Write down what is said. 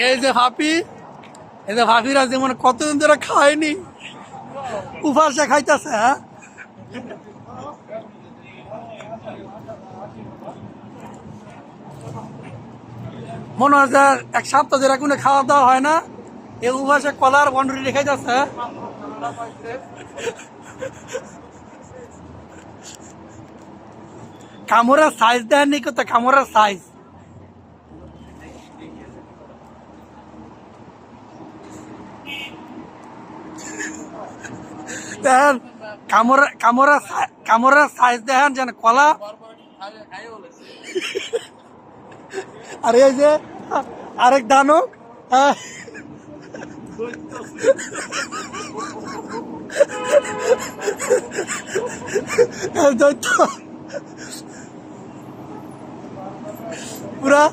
এই যে ভাপি, এই যে ভাপিরা যেমন কতদিন ধরে খায়নি, উপাসে খাইতেছে। হ্যাঁ, মনে হয় যে এক সপ্তাহ ধরে কোনো খাওয়া দাওয়া হয় না, এই উপাসে কলার বন্ডরি খাইতেছে। কামড়ের সাইজ দেয়নি কত, কামড়ের সাইজ দেখেন, কামড়ের সাইজ দেখেন যেন কলা। আর এই যে আরেক দানব, দৈত্য পুরা